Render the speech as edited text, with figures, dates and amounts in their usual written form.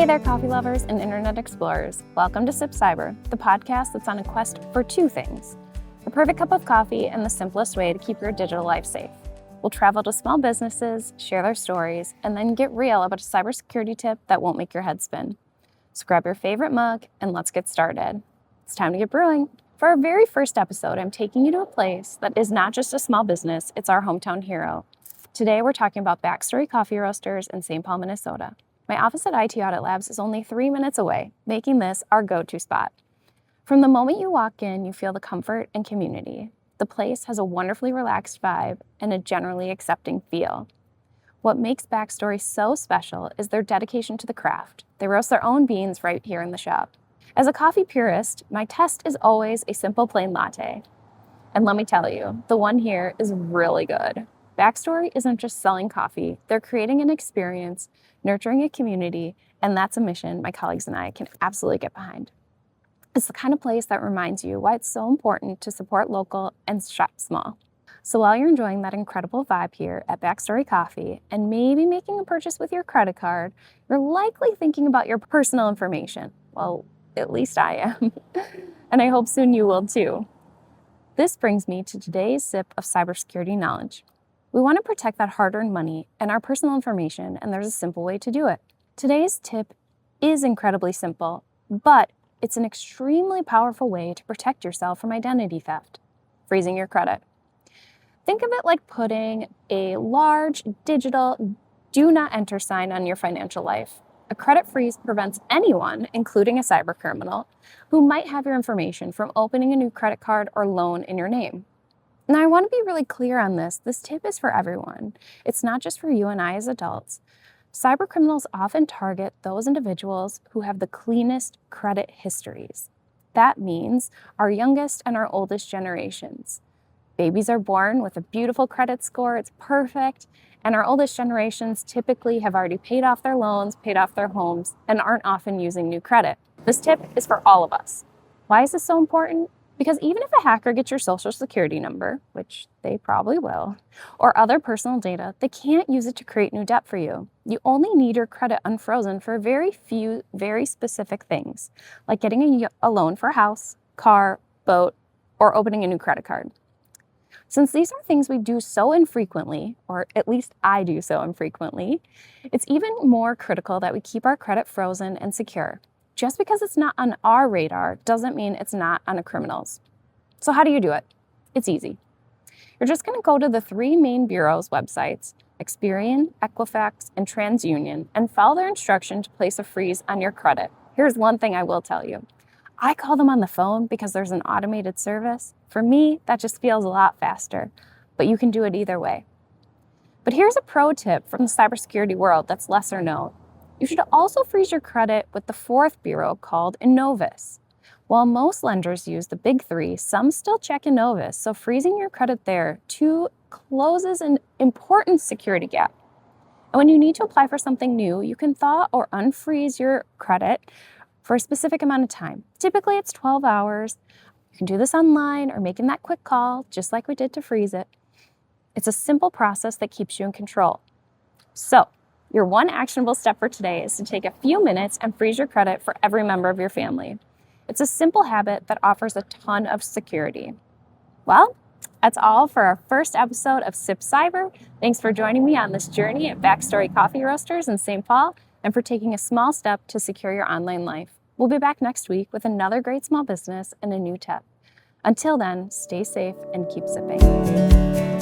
there, coffee lovers and internet explorers. Welcome to SipCyber, the podcast that's on a quest for two things: the perfect cup of coffee and the simplest way to keep your digital life safe. We'll travel to small businesses, share their stories, and then get real about a cybersecurity tip that won't make your head spin. So grab your favorite mug and let's get started. It's time to get brewing. For our very first episode, I'm taking you to a place that is not just a small business, it's our hometown hero. Today, we're talking about Backstory Coffee Roasters in St. Paul, Minnesota. My office at IT Audit Labs is only 3 minutes away, making this our go-to spot. From the moment you walk in, you feel the comfort and community. The place has a wonderfully relaxed vibe and a generally accepting feel. What makes Backstory so special is their dedication to the craft. They roast their own beans right here in the shop. As a coffee purist, my test is always a simple plain latte. And let me tell you, the one here is really good. Backstory isn't just selling coffee, they're creating an experience, nurturing a community, and that's a mission my colleagues and I can absolutely get behind. It's the kind of place that reminds you why it's so important to support local and shop small. So while you're enjoying that incredible vibe here at Backstory Coffee and maybe making a purchase with your credit card, you're likely thinking about your personal information. Well, at least I am. And I hope soon you will too. This brings me to today's sip of cybersecurity knowledge. We want to protect that hard-earned money and our personal information, and there's a simple way to do it. Today's tip is incredibly simple, but it's an extremely powerful way to protect yourself from identity theft: freezing your credit. Think of it like putting a large digital do not enter sign on your financial life. A credit freeze prevents anyone, including a cyber criminal, who might have your information from opening a new credit card or loan in your name. Now, I want to be really clear on this. This tip is for everyone. It's not just for you and I as adults. Cyber criminals often target those individuals who have the cleanest credit histories. That means our youngest and our oldest generations. Babies are born with a beautiful credit score, it's perfect, and our oldest generations typically have already paid off their loans, paid off their homes, and aren't often using new credit. This tip is for all of us. Why is this so important? Because even if a hacker gets your social security number, which they probably will, or other personal data, they can't use it to create new debt for you. You only need your credit unfrozen for very few, very specific things, like getting a loan for a house, car, boat, or opening a new credit card. Since these are things we do so infrequently, or at least I do so infrequently, it's even more critical that we keep our credit frozen and secure. Just because it's not on our radar doesn't mean it's not on a criminal's. So how do you do it? It's easy. You're just going to go to the 3 main bureaus' websites, Experian, Equifax, and TransUnion, and follow their instruction to place a freeze on your credit. Here's one thing I will tell you. I call them on the phone because there's an automated service. For me, that just feels a lot faster, but you can do it either way. But here's a pro tip from the cybersecurity world that's lesser known. You should also freeze your credit with the 4th bureau called Innovis. While most lenders use the big 3, some still check Innovis, so freezing your credit there too closes an important security gap. And when you need to apply for something new, you can thaw or unfreeze your credit for a specific amount of time. Typically, it's 12 hours. You can do this online or making that quick call, just like we did to freeze it. It's a simple process that keeps you in control. So, your one actionable step for today is to take a few minutes and freeze your credit for every member of your family. It's a simple habit that offers a ton of security. Well, that's all for our first episode of SipCyber. Thanks for joining me on this journey at Backstory Coffee Roasters in St. Paul and for taking a small step to secure your online life. We'll be back next week with another great small business and a new tip. Until then, stay safe and keep sipping.